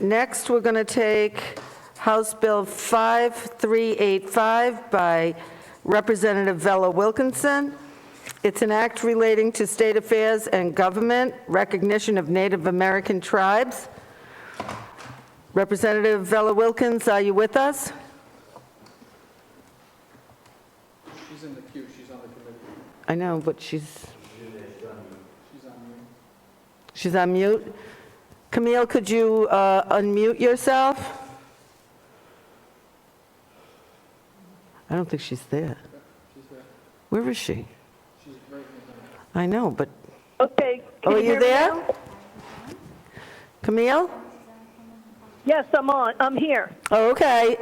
Next, we're going to take House Bill 5385 by Representative Vella-Wilkinson. It's an act relating to state affairs and government, recognition of Native American tribes. Representative Vella-Wilkins, are you with us? She's in the queue. She's on the committee. I know, but she's on mute. She's on mute. Camille, could you unmute yourself? I don't think she's there. She's there. Where is she? She's right in the middle. I know, but... Okay. Oh, are you there? Now? Camille? Yes, I'm on. I'm here. Oh, okay.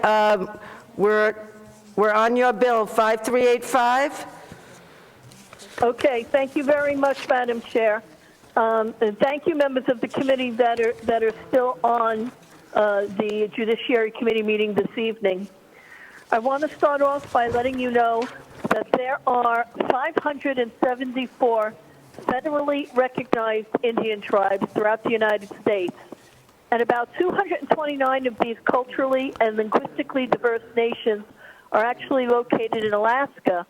We're on your bill, 5385. Okay. Thank you very much, Madam Chair. And thank you, members of the committee that are still on the Judiciary Committee meeting this evening. I want to start off by letting you know that there are 574 federally recognized Indian tribes throughout the United States, and about 229 of these culturally and linguistically diverse nations are actually located in Alaska,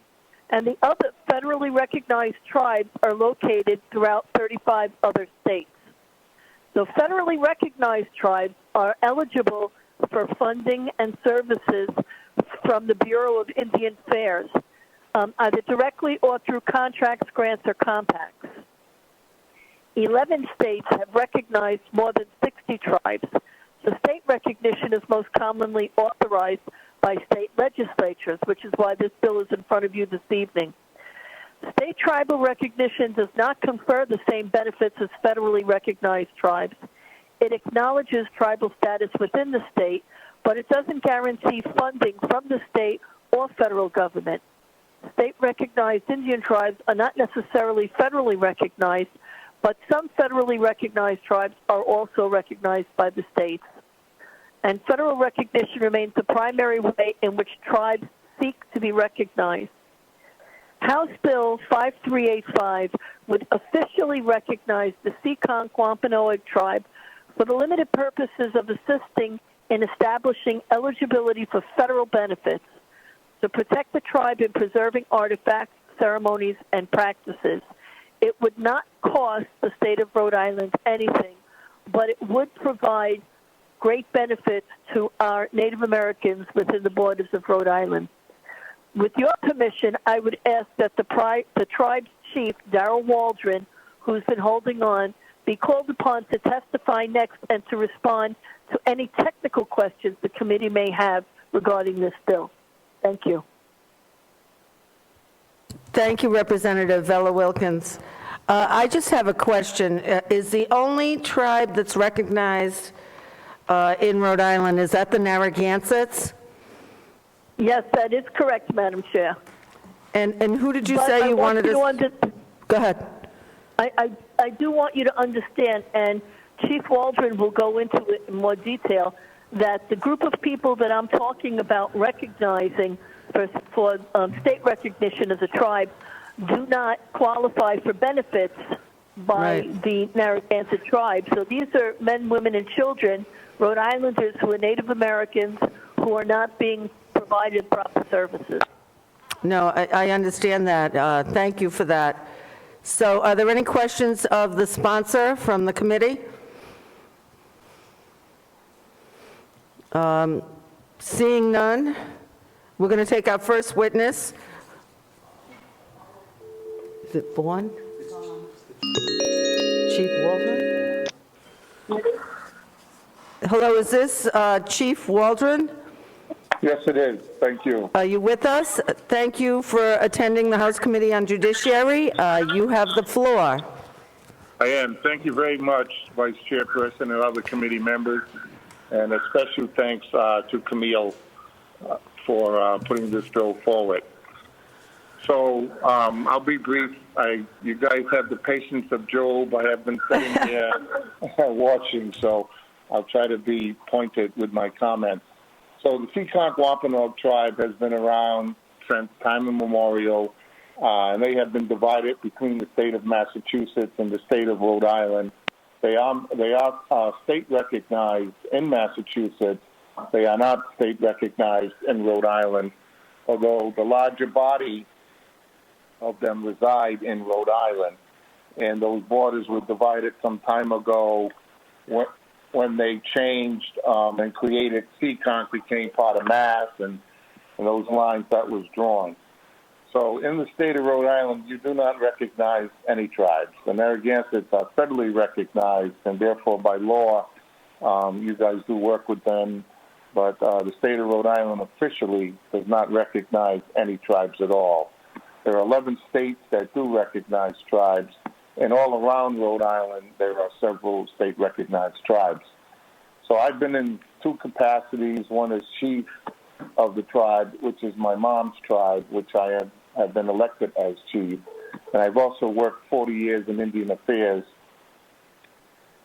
and the other federally recognized tribes are located throughout 35 other states. So federally recognized tribes are eligible for funding and services from the Bureau of Indian Affairs, either directly or through contracts, grants, or compacts. 11 states have recognized more than 60 tribes. The state recognition is most commonly authorized by state legislatures, which is why this bill is in front of you this evening. State tribal recognition does not confer the same benefits as federally recognized tribes. It acknowledges tribal status within the state, but it doesn't guarantee funding from the state or federal government. State-recognized Indian tribes are not necessarily federally recognized, but some federally recognized tribes are also recognized by the states. And federal recognition remains the primary way in which tribes seek to be recognized. House Bill 5385 would officially recognize the Seaconke Wampanoag Tribe for the limited purposes of assisting in establishing eligibility for federal benefits, to protect the tribe in preserving artifacts, ceremonies, and practices. It would not cost the state of Rhode Island anything, but it would provide great benefits to our Native Americans within the borders of Rhode Island. With your permission, I would ask that the tribe's chief, Daryl Waldron, who's been holding on, be called upon to testify next and to respond to any technical questions the committee may have regarding this bill. Thank you. Thank you, Representative Vella-Wilkins. I just have a question. Is the only tribe that's recognized in Rhode Island, is that the Narragansetts? Yes, that is correct, Madam Chair. And who did you say you wanted to... Go ahead. I do want you to understand, and Chief Waldron will go into it in more detail, that the group of people that I'm talking about recognizing for state recognition as a tribe do not qualify for benefits by the Narragansett tribe. So these are men, women, and children, Rhode Islanders who are Native Americans who are not being provided proper services. No, I understand that. Thank you for that. So are there any questions of the sponsor from the committee? Seeing none, we're going to take our first witness. Is it Vaughn? Chief Waldron? Hello, is this Chief Waldron? Yes, it is. Thank you. Are you with us? Thank you for attending the House Committee on Judiciary. You have the floor. I am. Thank you very much, Vice Chairperson and other committee members. And a special thanks to Camille for putting this bill forward. So I'll be brief. You guys have the patience of Job. I have been sitting here watching, so I'll try to be pointed with my comments. So the Seaconke Wampanoag Tribe has been around since time immemorial, and they have been divided between the state of Massachusetts and the state of Rhode Island. They are state recognized in Massachusetts. They are not state recognized in Rhode Island, although the larger body of them reside in Rhode Island. And those borders were divided some time ago when they changed and created Seaconke became part of Mass, and those lines that was drawn. So in the state of Rhode Island, you do not recognize any tribes. The Narragansetts are federally recognized, and therefore by law, you guys do work with them. But the state of Rhode Island officially does not recognize any tribes at all. There are 11 states that do recognize tribes, and all around Rhode Island, there are several state-recognized tribes. So I've been in two capacities. One is chief of the tribe, which is my mom's tribe, which I have been elected as chief. And I've also worked 40 years in Indian affairs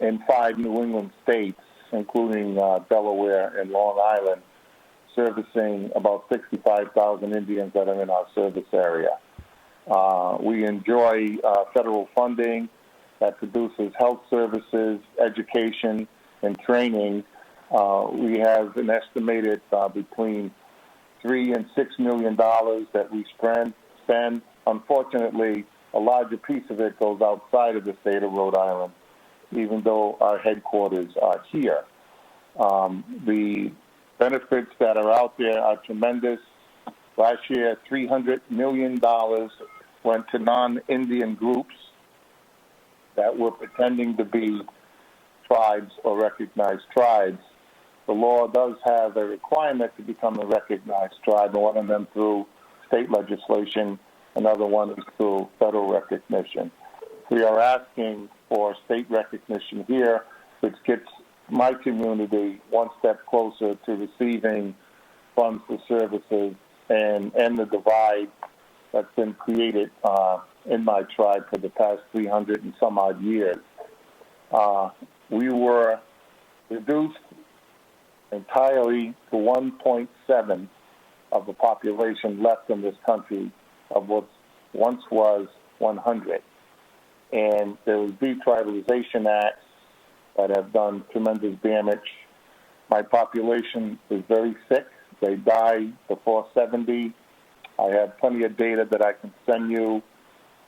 in 5 New England states, including Delaware and Long Island, servicing about 65,000 Indians that are in our service area. We enjoy federal funding that produces health services, education, and training. We have an estimated between $3 and $6 million that we spend. Unfortunately, a larger piece of it goes outside of the state of Rhode Island, even though our headquarters are here. The benefits that are out there are tremendous. Last year, $300 million went to non-Indian groups that were pretending to be tribes or recognized tribes. The law does have a requirement to become a recognized tribe, and one of them through state legislation, another one is through federal recognition. We are asking for state recognition here, which gets my community one step closer to receiving funds for services and end the divide that's been created in my tribe for the past 300 and some odd years. We were reduced entirely to 1.7 of the population left in this country of what once was 100. And there was detribalization acts that have done tremendous damage. My population is very sick. They die before 70. I have plenty of data that I can send you,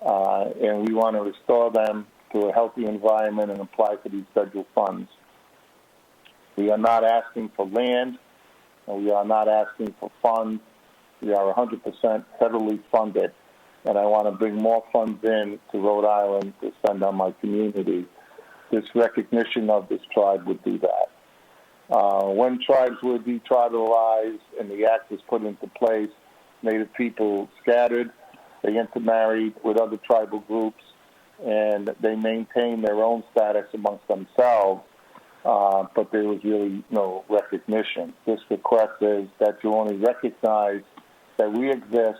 and we want to restore them to a healthy environment and apply for these federal funds. We are not asking for land, and we are not asking for funds. We are 100% federally funded, and I want to bring more funds in to Rhode Island to spend on my community. This recognition of this tribe would do that. When tribes were detribalized and the act was put into place, Native people scattered, they intermarried with other tribal groups, and they maintained their own status amongst themselves, but there was really no recognition. This request is that you only recognize that we exist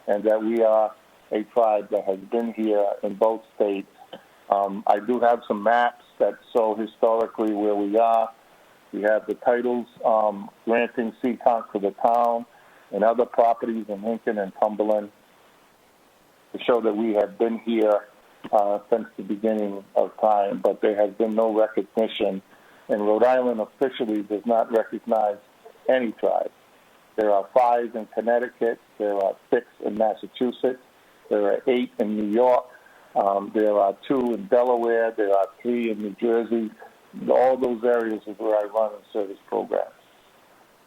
and that we are a tribe that has been here in both states. I do have some maps that show historically where we are. We have the titles granting Seaconke to the town and other properties in Lincoln and Cumberland to show that we have been here since the beginning of time, but there has been no recognition. And Rhode Island officially does not recognize any tribe. There are 5 in Connecticut. There are 6 in Massachusetts. There are 8 in New York. There are 2 in Delaware. There are 3 in New Jersey. All those areas is where I run and service programs.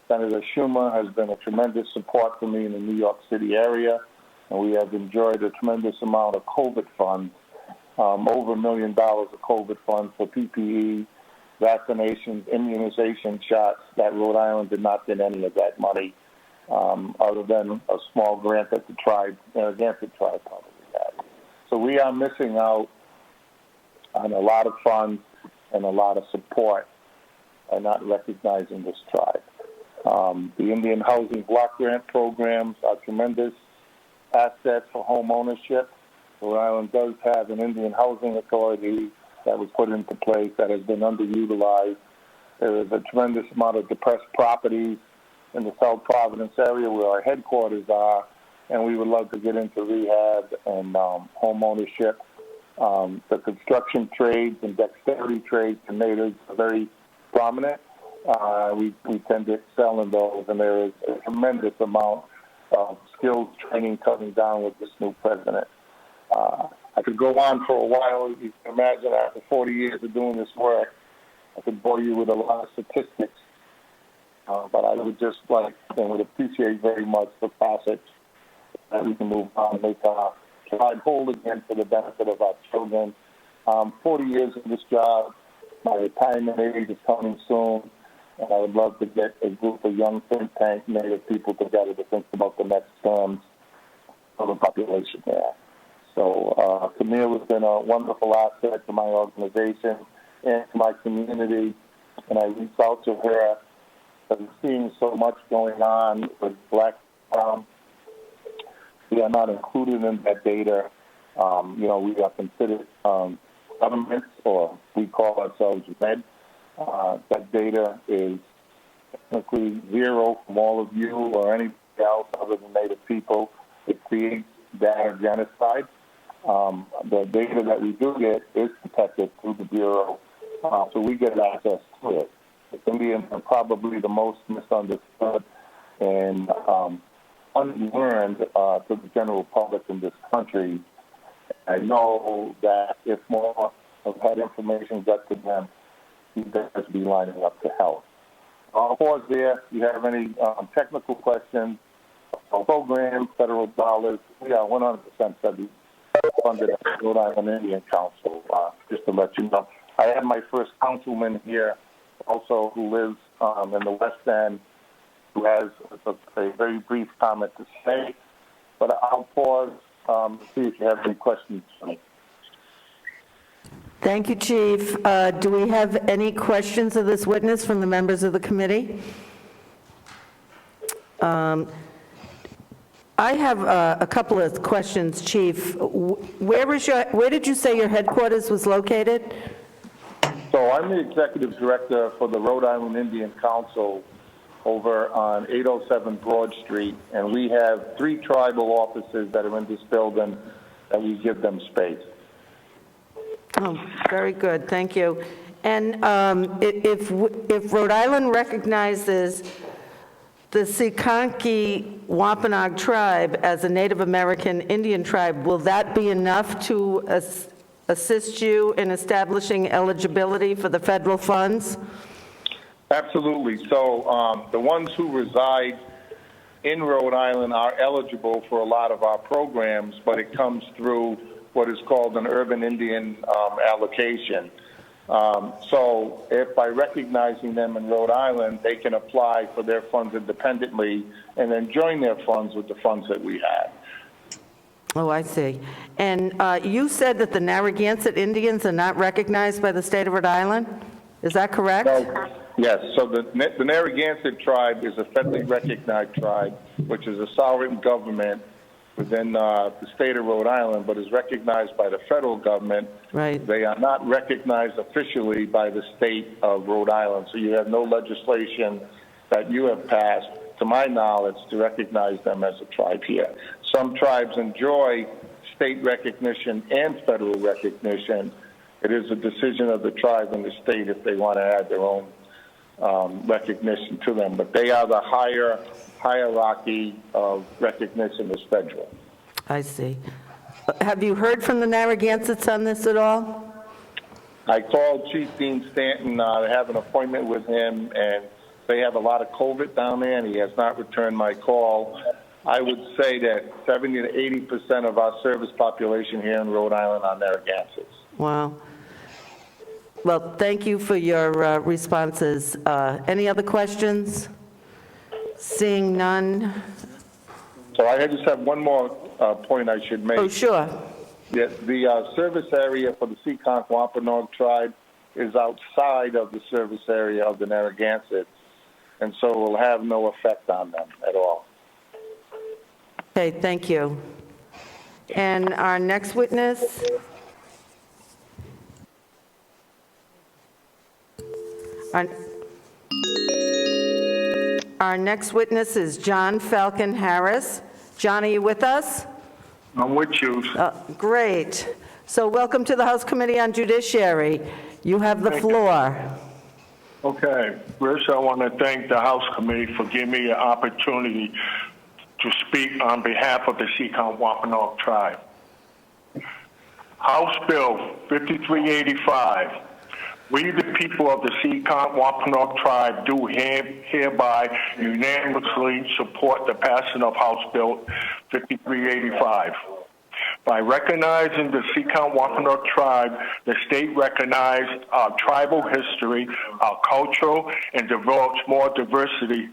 Senator Schumer has been a tremendous support for me in the New York City area, and we have enjoyed a tremendous amount of COVID funds, over $1 million of COVID funds for PPE, vaccinations, immunization shots. That Rhode Island did not get any of that money, other than a small grant that the tribe, Narragansett tribe probably had. So we are missing out on a lot of funds and a lot of support by not recognizing this tribe. The Indian Housing Block Grant programs are tremendous assets for home ownership. Rhode Island does have an Indian Housing Authority that was put into place that has been underutilized. There is a tremendous amount of depressed properties in the South Providence area where our headquarters are, and we would love to get into rehab and home ownership. The construction trades and dexterity trades and natives are very prominent. We tend to excel in those, and there is a tremendous amount of skills training coming down with this new president. I could go on for a while. You can imagine after 40 years of doing this work, I could bore you with a lot of statistics. But I would just like and would appreciate very much the passage that we can move on and make our tribe whole again for the benefit of our children. 40 years in this job, my retirement age is coming soon, and I would love to get a group of young think tank Native people together to think about the next terms of the population there. So Camille has been a wonderful asset to my organization and to my community, and I reached out to her. I'm seeing so much going on with Black Brown. We are not included in that data. We are considered governments, or we call ourselves red. That data is technically zero from all of you or anybody else other than Native people. It creates data genocide. The data that we do get is protected through the Bureau, so we get access to it. The Indians are probably the most misunderstood and unlearned to the general public in this country. I know that if more of that information got to them, you guys would be lining up to help. I'll pause there. If you have any technical questions, program, federal dollars, we are 100% funded at the Rhode Island Indian Council, just to let you know. I have my first councilman here also who lives in the West End, who has a very brief comment to say, but I'll pause to see if you have any questions for me. Thank you, Chief. Do we have any questions of this witness from the members of the committee? I have a couple of questions, Chief. Where did you say your headquarters was located? So I'm the executive director for the Rhode Island Indian Council over on 807 Broad Street, and we have 3 tribal offices that are in this building that we give them space. Oh, very good, thank you. And if Rhode Island recognizes the Seaconke Wampanoag Tribe as a Native American Indian tribe, will that be enough to assist you in establishing eligibility for the federal funds? Absolutely. So the ones who reside in Rhode Island are eligible for a lot of our programs, but it comes through what is called an urban Indian allocation. So if by recognizing them in Rhode Island, they can apply for their funds independently and then join their funds with the funds that we have. Oh, I see. And you said that the Narragansett Indians are not recognized by the state of Rhode Island? Is that correct? So, yes. So the Narragansett tribe is a federally recognized tribe, which is a sovereign government within the state of Rhode Island, but is recognized by the federal government. Right. They are not recognized officially by the state of Rhode Island. So you have no legislation that you have passed, to my knowledge, to recognize them as a tribe here. Some tribes enjoy state recognition and federal recognition. It is a decision of the tribe and the state if they want to add their own recognition to them. But they are the hierarchy of recognition as federal. I see. Have you heard from the Narragansetts on this at all? I called Chief Dean Stanton to have an appointment with him, and they have a lot of COVID down there, and he has not returned my call. I would say that 70 to 80% of our service population here in Rhode Island are Narragansetts. Wow. Well, thank you for your responses. Any other questions? Seeing none. So I just have one more point I should make. Oh, sure. Yeah, the service area for the Seaconke Wampanoag Tribe is outside of the service area of the Narragansetts, and so it will have no effect on them at all. Okay, thank you. And our next witness? Our next witness is John Falcon Harris. John, are you with us? I'm with you. Great. So welcome to the House Committee on Judiciary. You have the floor. Okay, first I want to thank the House Committee for giving me an opportunity to speak on behalf of the Seaconke Wampanoag Tribe. House Bill 5385. We, the people of the Seaconke Wampanoag Tribe, do hereby unanimously support the passing of House Bill 5385. By recognizing the Seaconke Wampanoag Tribe, the state recognized our tribal history, our cultural, and develops more diversity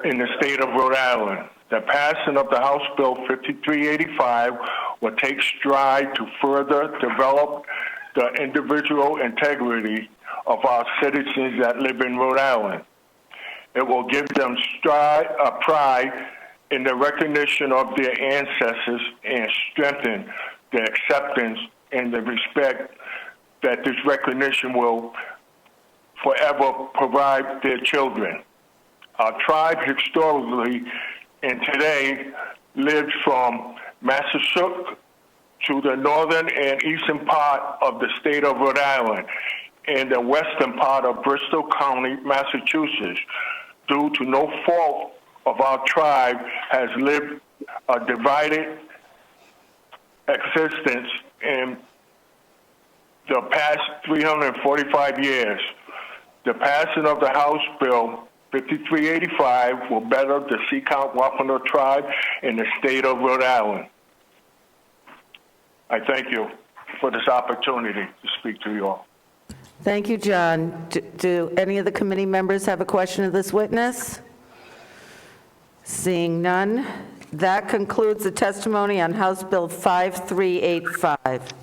in the state of Rhode Island. The passing of the House Bill 5385 will take stride to further develop the individual integrity of our citizens that live in Rhode Island. It will give them pride in the recognition of their ancestors and strengthen the acceptance and the respect that this recognition will forever provide their children. Our tribe historically and today lived from Massachusetts to the northern and eastern part of the state of Rhode Island and the western part of Bristol County, Massachusetts. Due to no fault of our tribe, has lived a divided existence in the past 345 years. The passing of the House Bill 5385 will better the Seaconke Wampanoag Tribe in the state of Rhode Island. I thank you for this opportunity to speak to you all. Thank you, John. Do any of the committee members have a question of this witness? Seeing none, that concludes the testimony on House Bill 5385.